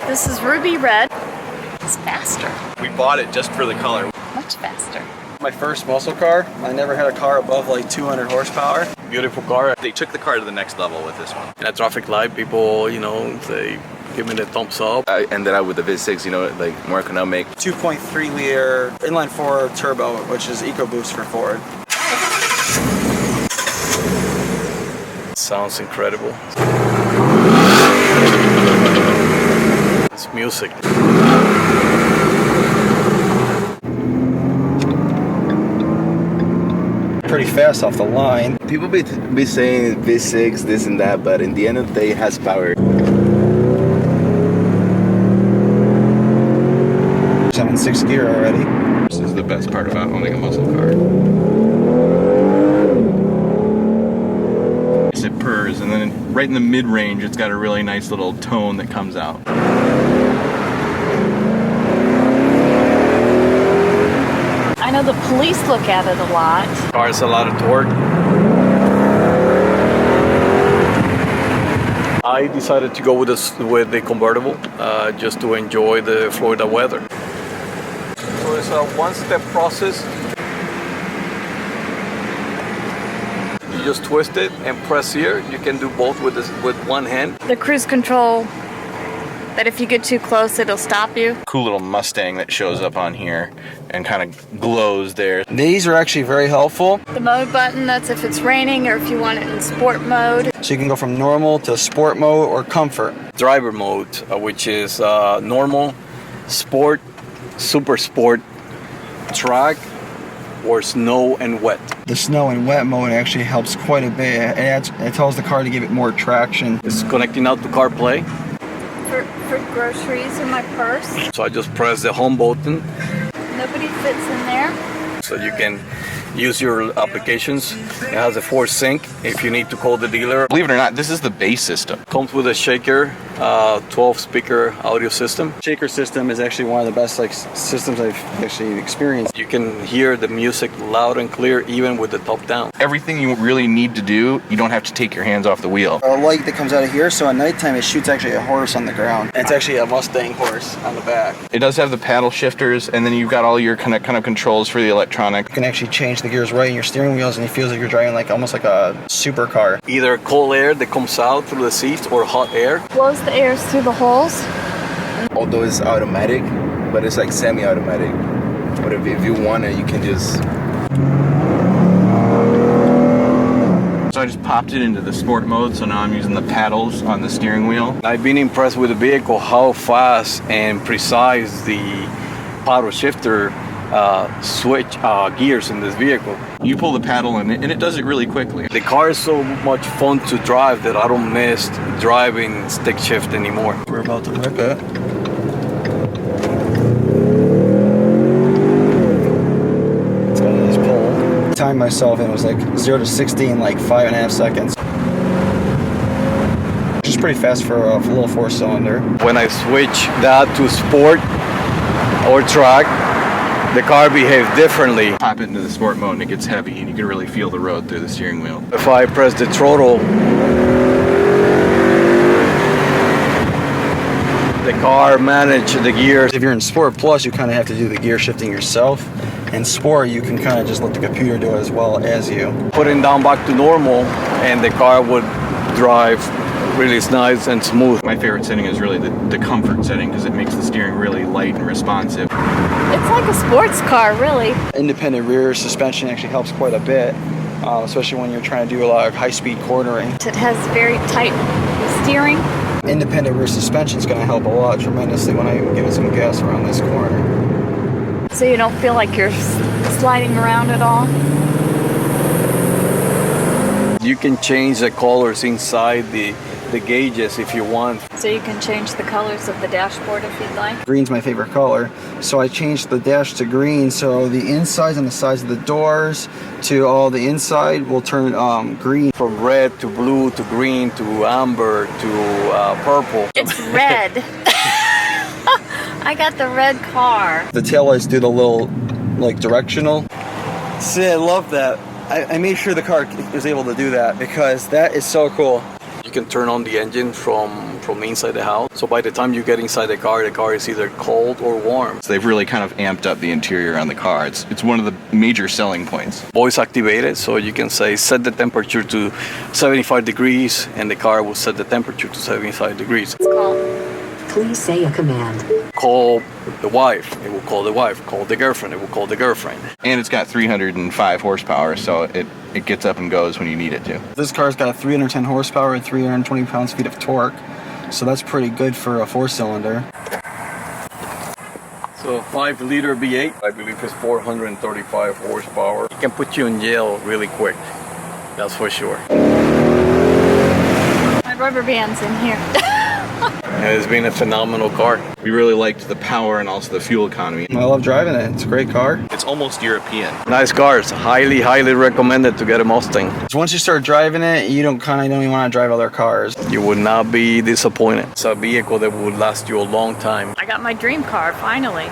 This is ruby red. It's faster. We bought it just for the color. Much faster. My first muscle car. I never had a car above like 200 horsepower. Beautiful car. They took the car to the next level with this one. In a traffic light, people, you know, they give me the thumbs up. I ended up with the V6, you know, like more economic. 2.3 liter inline 4 turbo, which is EcoBoost for Ford. Sounds incredible. It's music. Pretty fast off the line. People be saying V6, this and that, but in the end of the day, it has power. 7.6 gear already. This is the best part about owning a muscle car. It purrs, and then right in the mid-range, it's got a really nice little tone that comes out. I know the police look at it a lot. Car has a lot of torque. I decided to go with the convertible just to enjoy the Florida weather. So it's a one-step process. You just twist it and press here. You can do both with one hand. The cruise control, that if you get too close, it'll stop you. Cool little Mustang that shows up on here and kind of glows there. These are actually very helpful. The mode button, that's if it's raining or if you want it in sport mode. So you can go from normal to sport mode or comfort. Driver mode, which is normal, sport, super sport, track, or snow and wet. The snow and wet mode actually helps quite a bit. It tells the car to give it more traction. It's connecting out to CarPlay. For groceries in my purse. So I just press the home button. Nobody fits in there. So you can use your applications. It has a force sync if you need to call the dealer. Believe it or not, this is the bass system. Comes with a shaker, 12 speaker audio system. Shaker system is actually one of the best systems I've actually experienced. You can hear the music loud and clear even with the top down. Everything you really need to do, you don't have to take your hands off the wheel. A light that comes out of here, so at nighttime it shoots actually a horse on the ground. And it's actually a Mustang horse on the back. It does have the paddle shifters, and then you've got all your kind of controls for the electronic. You can actually change the gears right in your steering wheels, and it feels like you're driving like almost like a supercar. Either cold air that comes out through the seats or hot air. Blows the air through the holes. Although it's automatic, but it's like semi-automatic. But if you want it, you can just... So I just popped it into the sport mode, so now I'm using the paddles on the steering wheel. I've been impressed with the vehicle, how fast and precise the paddle shifter switch gears in this vehicle. You pull the paddle and it does it really quickly. The car is so much fun to drive that I don't miss driving stick shift anymore. We're about to rip it. It's got a nice pull. Timed myself and it was like 0 to 60 in like 5.5 seconds. Which is pretty fast for a little 4-cylinder. When I switch that to sport or track, the car behaves differently. Pop it into the sport mode and it gets heavy and you can really feel the road through the steering wheel. If I press the throttle, the car manages the gears. If you're in Sport Plus, you kind of have to do the gear shifting yourself. In Sport, you can kind of just let the computer do it as well as you. Putting down back to normal and the car would drive really nice and smooth. My favorite setting is really the comfort setting because it makes the steering really light and responsive. It's like a sports car, really. Independent rear suspension actually helps quite a bit, especially when you're trying to do a lot of high-speed cornering. It has very tight steering. Independent rear suspension is going to help a lot tremendously when I give it some gas around this corner. So you don't feel like you're sliding around at all. You can change the colors inside the gauges if you want. So you can change the colors of the dashboard if you'd like. Green's my favorite color, so I changed the dash to green, so the insides and the sides of the doors to all the inside will turn green. From red to blue to green to amber to purple. It's red. I got the red car. The taillights do the little like directional. See, I love that. I made sure the car was able to do that because that is so cool. You can turn on the engine from from inside the house. So by the time you get inside the car is either cold or warm. So they've really kind of amped up the interior on the car. It's one of the major selling points. Voice activated, so you can say set the temperature to 75 degrees and the car will set the temperature to 75 degrees. It's called. Please say a command. Call the wife, it will call the wife. Call the girlfriend, it will call the girlfriend. And it's got 305 horsepower, so it gets up and goes when you need it to. This car's got a 310 horsepower and 320 pounds-feet of torque, so that's pretty good for a 4-cylinder. So 5-liter V8, I believe it's 435 horsepower. It can put you in jail really quick, that's for sure. My rubber band's in here. And it's been a phenomenal car. We really liked the power and also the fuel economy. I love driving it. It's a great car. It's almost European. Nice cars, highly recommended to get a Mustang. Once you start driving it, you don't even want to drive other cars. You would not be disappointed. It's a vehicle that would last you a long time. I got my dream car, finally.